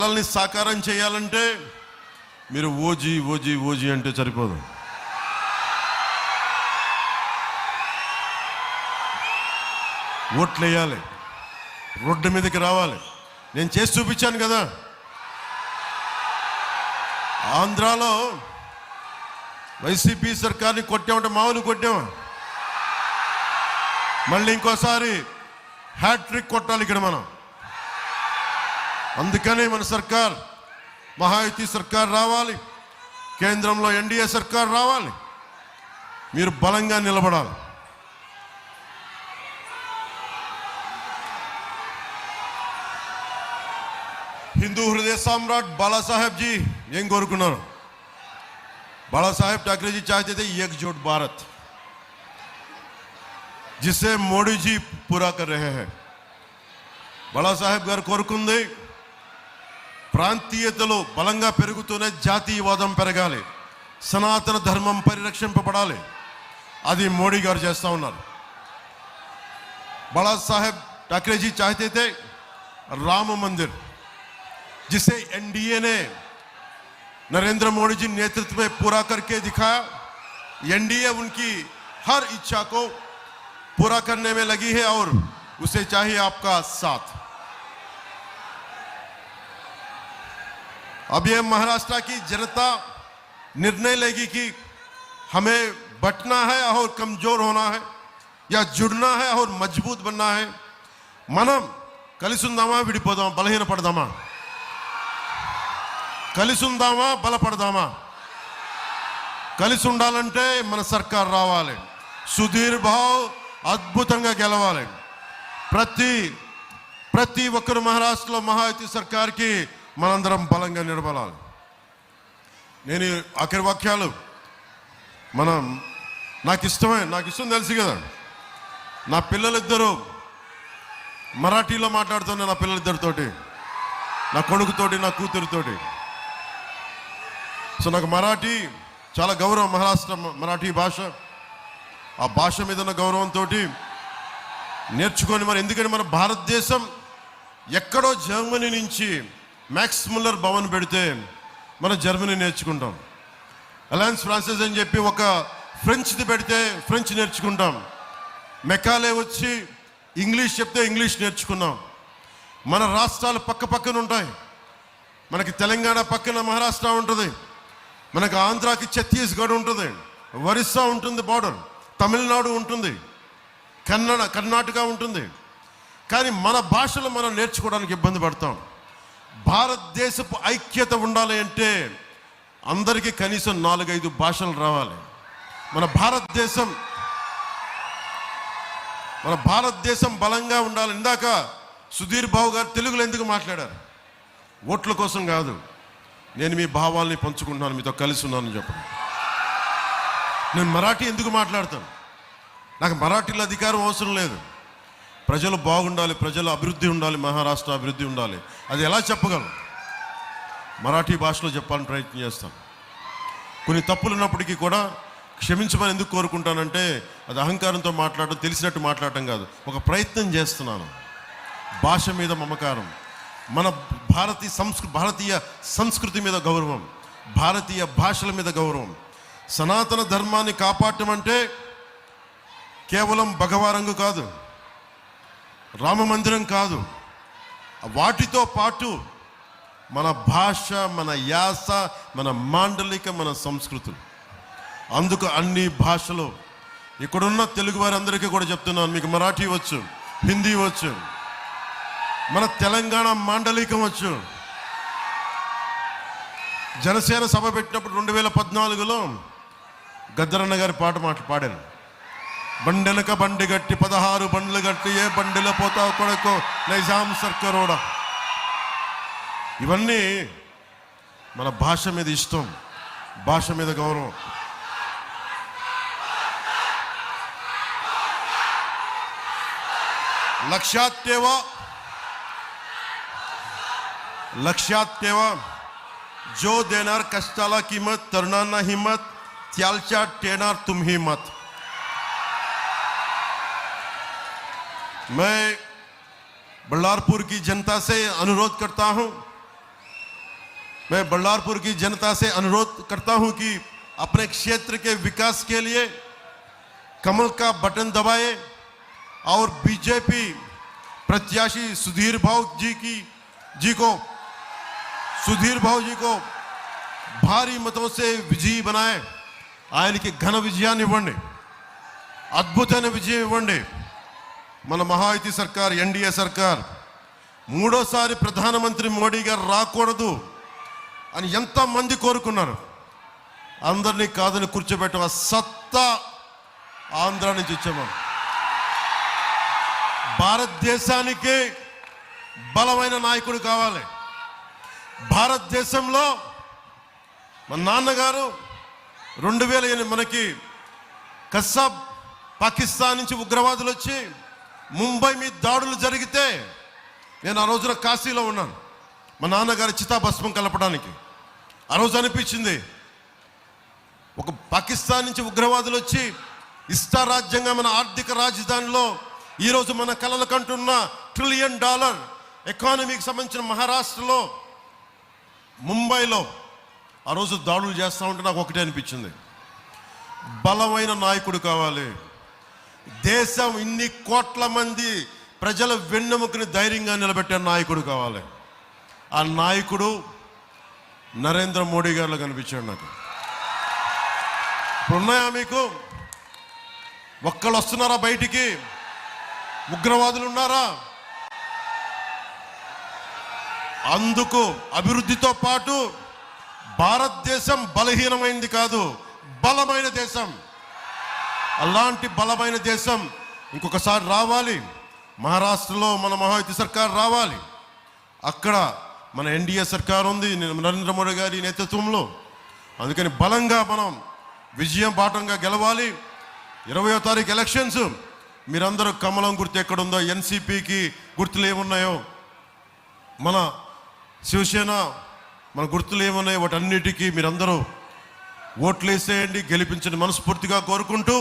కళల్ని సాకారం చేయాలంటే మీరు ఓజీ ఓజీ ఓజీ అంటే సరిపోదు. ఓట్లు వేయాలి, రోడ్డు మీదకి రావాలి. నేను చేసి చూపించాను కదా. ఆంధ్రాలో వైసీపీ సర్కార్ని కొట్టామంటే మామూలు కొట్టామా? మళ్ళీ ఇంకోసారి హ్యాట్రిక్ కొట్టాలి ఇక్కడ మనం. అందుకనే మన సర్కార్ మహాయుతి సర్కార్ రావాలి, కేంద్రంలో ఎన్డీఏ సర్కార్ రావాలి. మీరు బలంగా నిలబడాలి. हिंदू हृदय सम्राट बाला साहेब जी ఏం కోరుకున్నారు? बाला साहेब ठाकरे जी चाहते थे एकजुट भारत, जिसे मोदी जी पूरा कर रहे हैं. बाला साहेब గారు కోరుకుంది ప్రాంతీయతలో బలంగా పెరుగుతూనే జాతీయవాదం పెరగాలి, సనాతన ధర్మం పరిరక్షింపబడాలి. అది మోడీ గారు చేస్తూ ఉన్నారు. बाला साहेब ठाकरे जी चाहते थे राम मंदिर, जिसे एनडीए ने नरेंद्र मोदी जी नेतृत्व में पूरा करके दिखाया. एनडीए उनकी हर इच्छा को पूरा करने में लगी है और उसे चाहिए आपका साथ. अब ये महाराष्ट्र की जनता निर्णय लेगी कि हमें बटना है और कमजोर होना है या जुड़ना है और मजबूत बनना है. మనం కలిసి ఉందామా విడిపోదామా, బలహీనపడదామా? కలిసి ఉందామా బలపడదామా? కలిసి ఉండాలంటే మన సర్కార్ రావాలి. సుధీర్ భావ్ అద్భుతంగా గెలవాలి. ప్రతి ఒక్కరు మహారాష్ట్రలో మహాయుతి సర్కార్కి మనందరం బలంగా నిలబడాలి. నేను ఆఖరి వాక్యాలు నాకు ఇష్టం తెలుసు కదా. నా పిల్లలిద్దరూ మరాఠీలో మాట్లాడుతున్నా, నా పిల్లలిద్దరితోటి, నా కొడుకుతోటి, నా కూతురుతోటి. సో నాకు మరాఠీ చాలా గౌరవం, మహారాష్ట్ర మరాఠీ భాష. ఆ భాష మీద ఉన్న గౌరవంతో నేర్చుకొని ఎందుకంటే మన భారతదేశం ఎక్కడో జర్మనీ నుంచి మ్యాక్స్ ముల్లర్ భవన్ పెడితే మనం జర్మనీ నేర్చుకుంటాం. అలయన్స్ ఫ్రాన్సెస్ అని చెప్పి ఒక ఫ్రెంచ్ది పెడితే ఫ్రెంచ్ నేర్చుకుంటాం. మెకాలే వచ్చి ఇంగ్లీష్ చెప్తే ఇంగ్లీష్ నేర్చుకున్నాం. మన రాష్ట్రాలు పక్క పక్కన ఉంటాయి. మనకి తెలంగాణ పక్కన మహారాష్ట్ర ఉంటుంది, మనకు ఆంధ్రాకి ఛత్తీస్గఢ్ ఉంటుంది, ఒరిస్సా ఉంటుంది బార్డర్, తమిళనాడు ఉంటుంది, కర్ణాటక ఉంటుంది. కానీ మన భాషలు మనం నేర్చుకోవడానికి ఇబ్బంది పడతాం. భారతదేశపు ఐక్యత ఉండాలి అంటే అందరికీ కనీసం 4-5 భాషలు రావాలి. మన భారతదేశం బలంగా ఉండాలి. ఇందాక సుధీర్ బాబు గారు తెలుగులో ఎందుకు మాట్లాడారు? ఓట్ల కోసం కాదు, నేను మీ భావాల్ని పంచుకుంటున్నాను, మీతో కలిసి ఉన్నానని చెప్పండి. నేను మరాఠీ ఎందుకు మాట్లాడతాను? నాకు మరాఠీలో అధికారం అవసరం లేదు. ప్రజలు బాగుండాలి, ప్రజల అభివృద్ధి ఉండాలి, మహారాష్ట్ర అభివృద్ధి ఉండాలి. అది ఎలా చెప్పగలను? మరాఠీ భాషలో చెప్పాలని ప్రయత్నం చేస్తాను. కొన్ని తప్పులు ఉన్నప్పటికీ కూడా క్షమించమని ఎందుకు కోరుకుంటానంటే అది అహంకారంతో మాట్లాడడం, తెలిసినట్టు మాట్లాడటం కాదు, ఒక ప్రయత్నం చేస్తున్నాను. భాష మీద మమకారం, మన భారతీయ సంస్కృతి మీద గౌరవం, భారతీయ భాషల మీద గౌరవం. సనాతన ధర్మాన్ని కాపాడటం అంటే కేవలం భగవారంగు కాదు, రామ మందిరం కాదు, వాటితో పాటు మన భాష, మన యాస, మన మాండలిక, మన సంస్కృతులు. అందుకు అన్ని భాషలు ఇక్కడున్న తెలుగు వారందరికీ కూడా చెప్తున్నాను, మీకు మరాఠీ వచ్చు, హిందీ వచ్చు, మన తెలంగాణ మాండలికం వచ్చు. జనసేన సభ పెట్టినప్పుడు 2014లో గద్దరన్న గారి పాట పాడాను. బండెనక బండి గట్టి 16 బండ్లు గట్టి ఏ బండిలో పోతావు కొడుకో నైజాం సర్కారోడా. ఇవన్నీ మన భాష మీద ఇష్టం, భాష మీద గౌరవం. लक्षात ठेवा जो देणार कष्टाला किंमत, तरुणांना हिम्मत, त्यालच्या ठेणार तुम्ही मत. मैं बल्लारपुर की जनता से अनुरोध करता हूं मैं बल्लारपुर की जनता से अनुरोध करता हूं कि अपने क्षेत्र के विकास के लिए कमल का बटन दबाए और बीजेपी प्रत्याशी सुधीर भाऊ जी को भारी मतों से विजयी बनाए ఆయనకి ఘన విజయాన్ని ఇవ్వండి అద్భుతమైన విజయం ఇవ్వండి మన మహాయుతి సర్కార్ ఎన్డీఏ సర్కార్ మూడోసారి ప్రధానమంత్రి మోడీ గారు రాకూడదు అని ఎంతమంది కోరుకున్నారు అందరినీ కాదని కూర్చోబెట్టం ఆ సత్తా ఆంధ్ర నుంచి ఇచ్చాము భారతదేశానికి బలమైన నాయకుడు కావాలి భారతదేశంలో మన నాన్నగారు 2008 మనకి కస్సాబ్ పాకిస్తాన్ నుంచి ఉగ్రవాదులు వచ్చి ముంబై మీద దాడులు జరిగితే నేను ఆ రోజున కాశీలో ఉన్నాను మా నాన్నగారి చితాభస్మం కలపడానికి ఆ రోజు అనిపించింది ఒక పాకిస్తాన్ నుంచి ఉగ్రవాదులు వచ్చి ఇష్టారాజ్యంగా మన ఆర్థిక రాజధానిలో ఈరోజు మన కలలు కంటున్న $1 ట్రిలియన్ ఎకానమీకి సంబంధించిన మహారాష్ట్రలో ముంబైలో ఆ రోజు దాడులు చేస్తూ ఉంటే నాకు ఒకటే అనిపించింది బలమైన నాయకుడు కావాలి దేశం ఇన్ని కోట్ల మంది ప్రజల వెన్నెముకని ధైర్యంగా నిలబెట్టే నాయకుడు కావాలి ఆ నాయకుడు నరేంద్ర మోడీ గారిలో కనిపించాడు నాకు ఇప్పుడు ఉన్నాయా మీకు ఒక్కళ్ళు వస్తున్నారా బయటికి ఉగ్రవాదులు ఉన్నారా అందుకు అభివృద్ధితో పాటు భారతదేశం బలహీనమైంది కాదు బలమైన దేశం అలాంటి బలమైన దేశం ఇంకొకసారి రావాలి మహారాష్ట్రలో మన మహాయుతి సర్కార్ రావాలి అక్కడ మన ఎన్డీఏ సర్కార్ ఉంది నరేంద్ర మోడీ గారి నేతృత్వంలో అందుకని బలంగా మనం విజయం బాటంగా గెలవాలి 20వ తారీఖు ఎలక్షన్స్ మీరందరూ కమలం గుర్తు ఎక్కడుందో ఎన్సీపీకి గుర్తులు ఏమున్నాయో మన శివసేన మన గుర్తులు ఏమున్నాయో వాటన్నిటికీ మీరందరూ ఓట్లు వేసేయండి గెలిపించండి మనస్ఫూర్తిగా కోరుకుంటూ